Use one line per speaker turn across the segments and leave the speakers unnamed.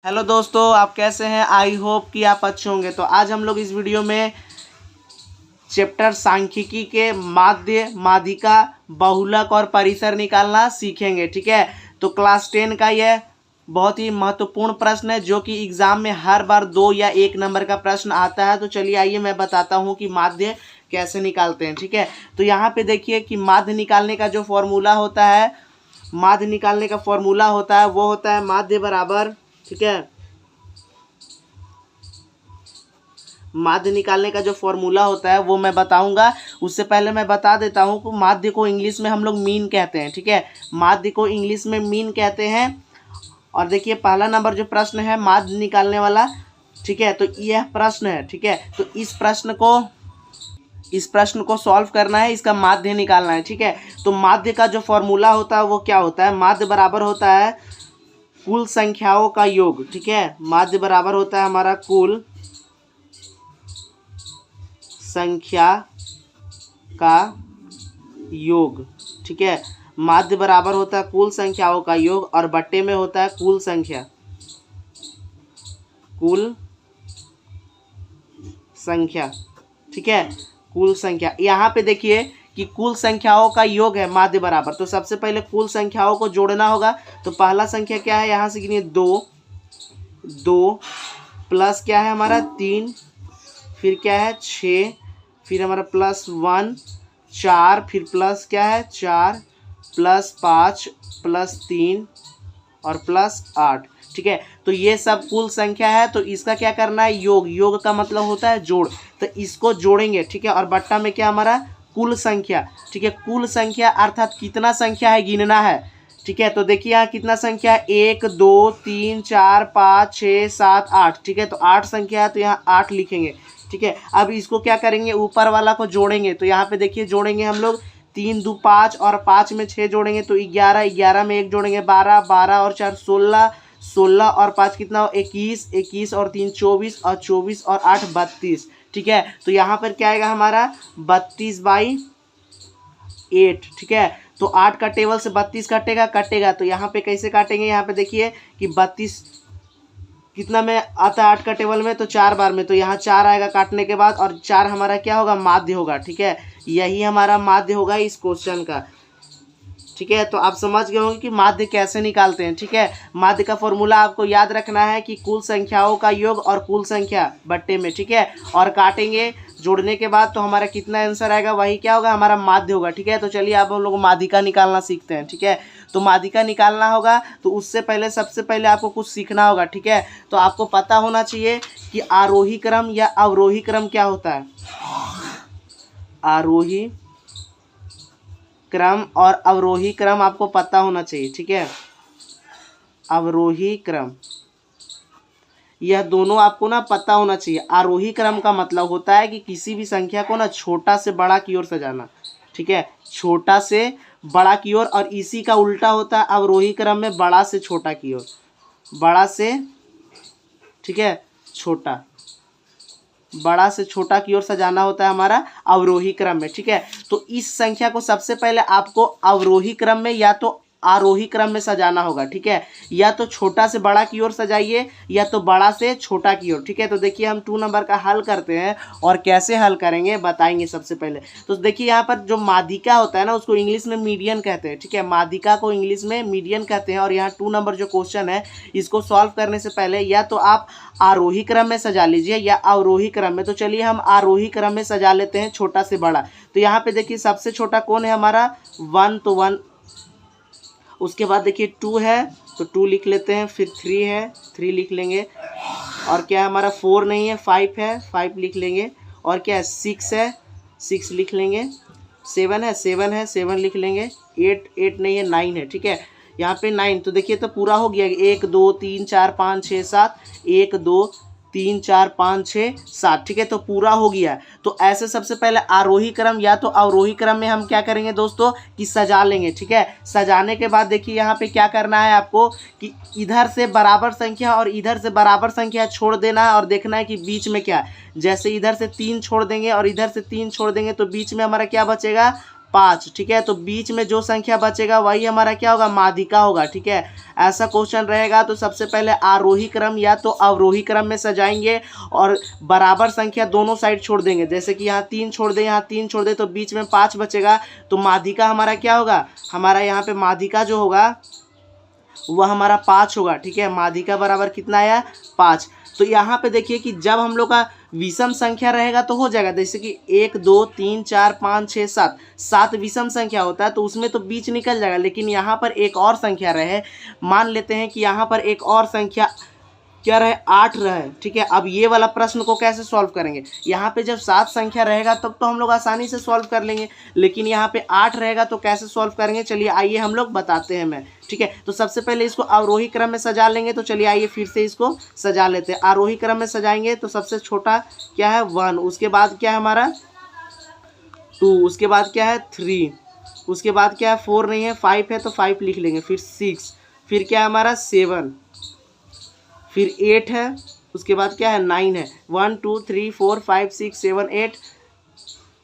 Hello दोस्तों, आप कैसे हैं। आई होप कि आप अच्छे होंगे। तो आज हम लोग इस वीडियो में चैप्टर सांख्यिकी के माध्य, माध्यिका, बहुलक और परिसर निकालना सीखेंगे। ठीक है, तो क्लास 10 का यह बहुत ही महत्वपूर्ण प्रश्न है जो कि एग्जाम में हर बार 2 या 1 नंबर का प्रश्न आता है। तो चलिए आइए मैं बताता हूँ कि माध्य कैसे निकालते हैं। ठीक है, तो यहाँ पे देखिए कि माध्य निकालने का जो फॉर्मूला होता है, माध्य निकालने का फॉर्मूला होता है वो होता है माध्य बराबर, ठीक है, माध्य निकालने का जो फॉर्मूला होता है वो मैं बताऊंगा। उससे पहले मैं बता देता हूँ कि माध्य को इंग्लिश में हम लोग मीन कहते हैं। ठीक है, माध्य को इंग्लिश में मीन कहते हैं। और देखिए पहला नंबर जो प्रश्न है माध्य निकालने वाला, ठीक है, तो यह प्रश्न है। ठीक है, तो इस प्रश्न को सॉल्व करना है, इसका माध्य निकालना है। ठीक है, तो माध्य का जो फॉर्मूला होता है वो क्या होता है, माध्य बराबर होता है कुल संख्याओं का योग। ठीक है, माध्य बराबर होता है हमारा कुल संख्या का योग। ठीक है, माध्य बराबर होता है कुल संख्याओं का योग और बट्टे में होता है कुल संख्या, कुल संख्या। ठीक है, कुल संख्या। यहाँ पे देखिए कि कुल संख्याओं का योग है माध्य बराबर, तो सबसे पहले कुल संख्याओं को जोड़ना होगा। तो पहला संख्या क्या है, यहाँ से गिनिए 2, 2 प्लस क्या है हमारा 3, फिर क्या है 6, फिर हमारा प्लस 1 4, फिर प्लस क्या है 4 प्लस 5 प्लस 3 और प्लस 8। ठीक है, तो ये सब कुल संख्या है। तो इसका क्या करना है, योग। योग का मतलब होता है जोड़, तो इसको जोड़ेंगे। ठीक है, और बट्टा में क्या हमारा कुल संख्या। ठीक है, कुल संख्या अर्थात कितना संख्या है गिनना है। ठीक है, तो देखिए यहाँ कितना संख्या है, 1 2 3 4 5 6 7 8। ठीक है, तो 8 संख्या है तो यहाँ 8 लिखेंगे। ठीक है, अब इसको क्या करेंगे, ऊपर वाला को जोड़ेंगे। तो यहाँ पे देखिए जोड़ेंगे हम लोग 3 2 5 और 5 में 6 जोड़ेंगे तो 11, 11 में 1 जोड़ेंगे 12, 12 और 4 16, 16 और 5 कितना हो 21, 21 और 3 24 और 24 और 8 32। ठीक है, तो यहाँ पर क्या आएगा हमारा 32/8। ठीक है, तो 8 का टेबल से 32 कटेगा। तो यहाँ पे कैसे काटेंगे, यहाँ पे देखिए कि 32 कितना में आता है 8 का टेबल में, तो 4 बार में, तो यहाँ 4 आएगा काटने के बाद, और 4 हमारा क्या होगा, माध्य होगा। ठीक है, यही हमारा माध्य होगा इस क्वेश्चन का। ठीक है, तो आप समझ गए होंगे कि माध्य कैसे निकालते हैं। ठीक है, माध्य का फॉर्मूला आपको याद रखना है कि कुल संख्याओं का योग और कुल संख्या बट्टे में। ठीक है, और काटेंगे जोड़ने के बाद तो हमारा कितना आंसर आएगा वही क्या होगा, हमारा माध्य होगा। ठीक है, तो चलिए अब हम लोग माध्यिका निकालना सीखते हैं। ठीक है, तो माध्यिका निकालना होगा तो उससे पहले सबसे पहले आपको कुछ सीखना होगा। ठीक है, तो आपको पता होना चाहिए कि आरोही क्रम या अवरोही क्रम क्या होता है। आरोही क्रम और अवरोही क्रम आपको पता होना चाहिए। ठीक है, अवरोही क्रम, यह दोनों आपको ना पता होना चाहिए। आरोही क्रम का मतलब होता है कि किसी भी संख्या को ना छोटा से बड़ा की ओर सजाना। ठीक है, छोटा से बड़ा की ओर, और इसी का उल्टा होता है अवरोही क्रम में बड़ा से छोटा की ओर, बड़ा से, ठीक है, छोटा, बड़ा से छोटा की ओर सजाना होता है हमारा अवरोही क्रम में। ठीक है, तो इस संख्या को सबसे पहले आपको अवरोही क्रम में या तो आरोही क्रम में सजाना होगा। ठीक है, या तो छोटा से बड़ा की ओर सजाइए या तो बड़ा से छोटा की ओर। ठीक है, तो देखिए हम 2 नंबर का हल करते हैं और कैसे हल करेंगे बताएंगे सबसे पहले। तो देखिए यहाँ पर जो माध्यिका होता है ना उसको इंग्लिश में मीडियन कहते हैं। ठीक है, माध्यिका को इंग्लिश में मीडियन कहते हैं। और यहाँ 2 नंबर जो क्वेश्चन है इसको सॉल्व करने से पहले या तो आप आरोही क्रम में सजा लीजिए या अवरोही क्रम में। तो चलिए हम आरोही क्रम में सजा लेते हैं, छोटा से बड़ा। तो यहाँ पे देखिए सबसे छोटा कौन है हमारा 1, तो 1, उसके बाद देखिए 2 है तो 2 लिख लेते हैं, फिर 3 है 3 लिख लेंगे, और क्या है हमारा 4 नहीं है 5 है 5 लिख लेंगे, और क्या है 6 है 6 लिख लेंगे, 7 है 7 लिख लेंगे, 8 नहीं है 9 है। ठीक है, यहाँ पे 9, तो देखिए तो पूरा हो गया 1 2 3 4 5 6 7, 1 2 3 4 5 6 7। ठीक है, तो पूरा हो गया। तो ऐसे सबसे पहले आरोही क्रम या तो अवरोही क्रम में हम क्या करेंगे दोस्तों कि सजा लेंगे। ठीक है, सजाने के बाद देखिए यहाँ पे क्या करना है आपको कि इधर से बराबर संख्या और इधर से बराबर संख्या छोड़ देना है और देखना है कि बीच में क्या है। जैसे इधर से 3 छोड़ देंगे और इधर से 3 छोड़ देंगे तो बीच में हमारा क्या बचेगा 5, ठीक है। तो बीच में जो संख्या बचेगा वही हमारा क्या होगा, माध्यिका होगा, ठीक है। ऐसा क्वेश्चन रहेगा तो सबसे पहले आरोही क्रम या तो अवरोही क्रम में सजाएंगे और बराबर संख्या दोनों साइड छोड़ देंगे। जैसे कि यहाँ 3 छोड़ दें, यहाँ 3 छोड़ दें, तो बीच में 5 बचेगा। तो माध्यिका हमारा क्या होगा, हमारा यहाँ पे माध्यिका जो होगा वह हमारा 5 होगा, ठीक है। माध्यिका बराबर कितना आया, 5। तो यहाँ पे देखिए कि जब हम लोग का विषम संख्या रहेगा तो हो जाएगा, जैसे कि 1 2 3 4 5 6 7 विषम संख्या होता है तो उसमें तो बीच निकल जाएगा। लेकिन यहाँ पर एक और संख्या रहे, मान लेते हैं कि यहाँ पर एक और संख्या क्या रहे, 8 रहे, ठीक है। अब ये वाला प्रश्न को कैसे सॉल्व करेंगे, यहाँ पे जब 7 संख्या रहेगा तब तो हम लोग आसानी से सॉल्व कर लेंगे, लेकिन यहाँ पे 8 रहेगा तो कैसे सॉल्व करेंगे, चलिए आइए हम लोग बताते हैं मैं, ठीक है। तो सबसे पहले इसको अवरोही क्रम में सजा लेंगे। तो चलिए आइए फिर से इसको सजा लेते हैं। आरोही क्रम में सजाएंगे तो सबसे छोटा क्या है, 1, उसके बाद क्या है हमारा 2, उसके बाद क्या है 3, उसके बाद क्या है 4 नहीं है, 5 है तो 5 लिख लेंगे, फिर 6, फिर क्या है हमारा 7, फिर 8 है, उसके बाद क्या है 9 है। 1 2 3 4 5 6 7 8,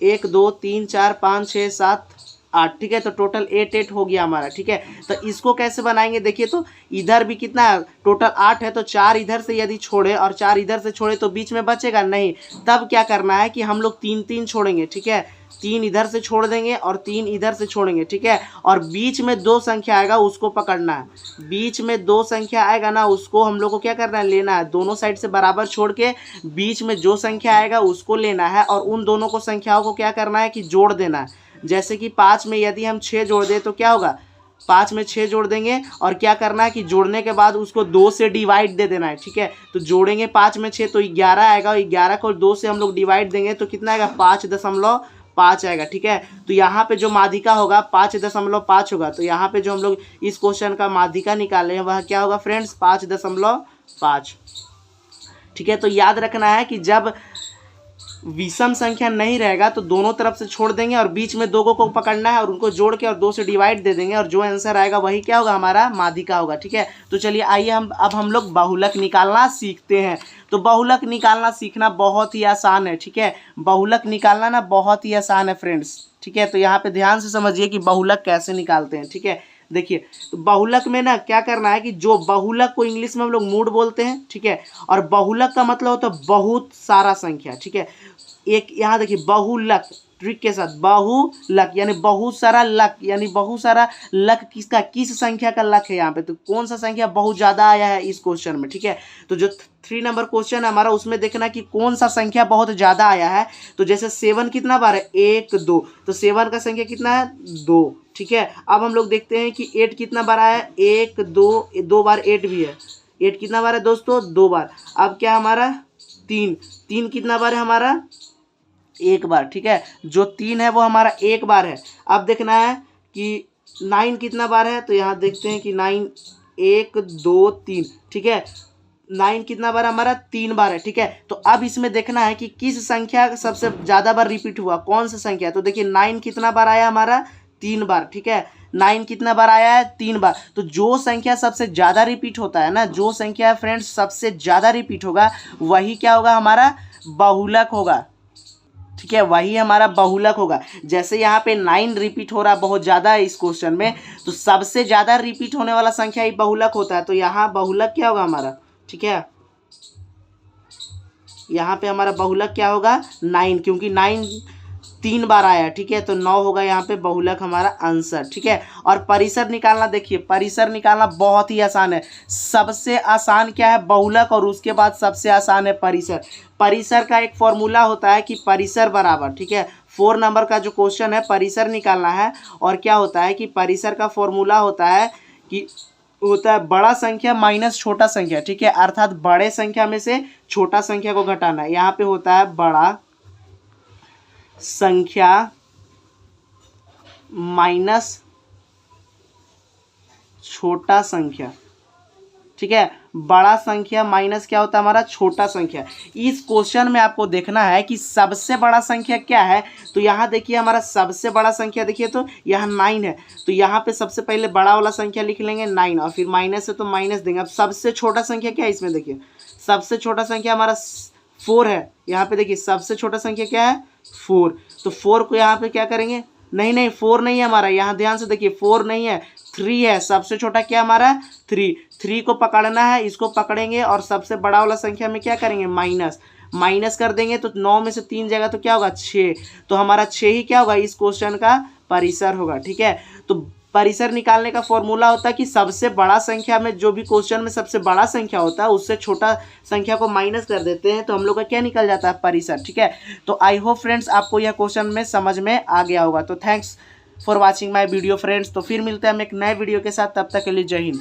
1 2 3 4 5 6 7 8, ठीक है। तो टोटल 8 हो गया हमारा, ठीक है। तो इसको कैसे बनाएंगे, देखिए तो इधर भी कितना है, टोटल 8 है, तो 4 इधर से यदि छोड़े और 4 इधर से छोड़े तो बीच में बचेगा नहीं। तब क्या करना है कि हम लोग 3 छोड़ेंगे, ठीक है। 3 इधर से छोड़ देंगे और 3 इधर से छोड़ेंगे, ठीक है। और बीच में 2 संख्या आएगा उसको पकड़ना है। बीच में 2 संख्या आएगा ना, उसको हम लोग को क्या करना है, लेना है। दोनों साइड से बराबर छोड़ के बीच में जो संख्या आएगा उसको लेना है और उन दोनों को संख्याओं को क्या करना है कि जोड़ देना है। जैसे कि 5 में यदि हम 6 जोड़ दें तो क्या होगा, 5 में 6 जोड़ देंगे और क्या करना है कि जोड़ने के बाद उसको 2 से डिवाइड दे देना है, ठीक है। तो जोड़ेंगे 5 में 6 तो 11 आएगा, 11 को 2 से हम लोग डिवाइड देंगे तो कितना आएगा, 5.5 आएगा, ठीक है। तो यहाँ पे जो माध्यिका होगा 5.5 होगा। तो यहाँ पे जो हम लोग इस क्वेश्चन का माध्यिका निकाले हैं वह क्या होगा फ्रेंड्स, 5.5, ठीक है। तो याद रखना है कि जब विषम संख्या नहीं रहेगा तो दोनों तरफ से छोड़ देंगे और बीच में 2 को पकड़ना है और उनको जोड़ के और 2 से डिवाइड दे देंगे और जो आंसर आएगा वही क्या होगा, हमारा माध्यिका होगा, ठीक है। तो चलिए आइए हम लोग बहुलक निकालना सीखते हैं। तो बहुलक निकालना सीखना बहुत ही आसान है, ठीक है। बहुलक निकालना ना बहुत ही आसान है फ्रेंड्स, ठीक है। तो यहाँ पे ध्यान से समझिए कि बहुलक कैसे निकालते हैं, ठीक है। देखिए तो बहुलक में ना क्या करना है कि जो बहुलक को इंग्लिश में हम लोग मूड बोलते हैं, ठीक है। और बहुलक का मतलब होता है बहुत सारा संख्या, ठीक है। एक यहाँ देखिए बहुलक ट्रिक के साथ, बहुलक यानी बहुत सारा लक, यानी बहुत सारा लक किसका, किस संख्या का लक है यहाँ पे, तो कौन सा संख्या बहुत ज़्यादा आया है इस क्वेश्चन में, ठीक है। तो जो 3 नंबर क्वेश्चन है हमारा उसमें देखना कि कौन सा संख्या बहुत ज़्यादा आया है। तो जैसे 7 कितना बार है, 1 2, तो 7 का संख्या कितना है, 2, ठीक है। अब हम लोग देखते हैं कि 8 कितना बार आया है, 1 2 बार 8 भी है। 8 कितना बार है दोस्तों, 2 बार। अब क्या हमारा 3 कितना बार है हमारा, 1 बार, ठीक है। जो 3 है वो हमारा 1 बार है। अब देखना है कि 9 कितना बार है, तो यहाँ देखते हैं कि 9 1 2 3, ठीक है। 9 कितना बार हमारा, 3 बार है, ठीक है। तो अब इसमें देखना है कि किस संख्या सबसे ज़्यादा बार रिपीट हुआ, कौन सा संख्या। तो देखिए 9 कितना बार आया हमारा, 3 बार, ठीक है। 9 कितना बार आया है, 3 बार। तो जो संख्या सबसे ज़्यादा रिपीट होता है ना, जो संख्या फ्रेंड्स सबसे ज़्यादा रिपीट होगा वही क्या होगा, हमारा बहुलक होगा, ठीक है। वही हमारा बहुलक होगा। जैसे यहाँ पे 9 रिपीट हो रहा बहुत ज़्यादा है इस क्वेश्चन में, तो सबसे ज़्यादा रिपीट होने वाला संख्या ही बहुलक होता है। तो यहाँ बहुलक क्या होगा हमारा, ठीक है। यहाँ पे हमारा बहुलक क्या होगा, 9, क्योंकि 9 3 बार आया, ठीक है। तो 9 होगा यहाँ पे बहुलक हमारा आंसर, ठीक है। और परिसर निकालना, देखिए परिसर निकालना बहुत ही आसान है। सबसे आसान क्या है, बहुलक, और उसके बाद सबसे आसान है परिसर। परिसर का एक फॉर्मूला होता है कि परिसर बराबर, ठीक है। 4 नंबर का जो क्वेश्चन है परिसर निकालना है, और क्या होता है कि परिसर का फॉर्मूला होता है कि होता है बड़ा संख्या माइनस छोटा संख्या, ठीक है। अर्थात बड़े संख्या में से छोटा संख्या को घटाना है। यहाँ पे होता है बड़ा संख्या माइनस छोटा संख्या, ठीक है। बड़ा संख्या माइनस क्या होता है हमारा, छोटा संख्या। इस क्वेश्चन में आपको देखना है कि सबसे बड़ा संख्या क्या है। तो यहाँ देखिए हमारा सबसे बड़ा संख्या, देखिए तो यहाँ 9 है, तो यहाँ पे सबसे पहले बड़ा वाला संख्या लिख लेंगे 9, और फिर माइनस है तो माइनस देंगे। अब सबसे छोटा संख्या क्या है इसमें, देखिए सबसे छोटा संख्या हमारा 4 है। यहाँ पे देखिए सबसे छोटा संख्या क्या है, 4, तो 4 को यहाँ पे क्या करेंगे, नहीं नहीं 4 नहीं है हमारा, यहाँ ध्यान से देखिए 4 नहीं है 3 है। सबसे छोटा क्या हमारा 3 को पकड़ना है, इसको पकड़ेंगे और सबसे बड़ा वाला संख्या में क्या करेंगे माइनस कर देंगे। तो 9 में से 3 जाएगा तो क्या होगा 6, तो हमारा 6 ही क्या होगा इस क्वेश्चन का परिसर होगा। ठीक है, तो परिसर निकालने का फॉर्मूला होता है कि सबसे बड़ा संख्या में, जो भी क्वेश्चन में सबसे बड़ा संख्या होता है उससे छोटा संख्या को माइनस कर देते हैं, तो हम लोग का क्या निकल जाता है परिसर। ठीक है, तो आई होप फ्रेंड्स आपको यह क्वेश्चन में समझ में आ गया होगा। तो thanks for watching my video friends. तो फिर मिलते हैं हम एक नए वीडियो के साथ, तब तक के लिए जय हिंद।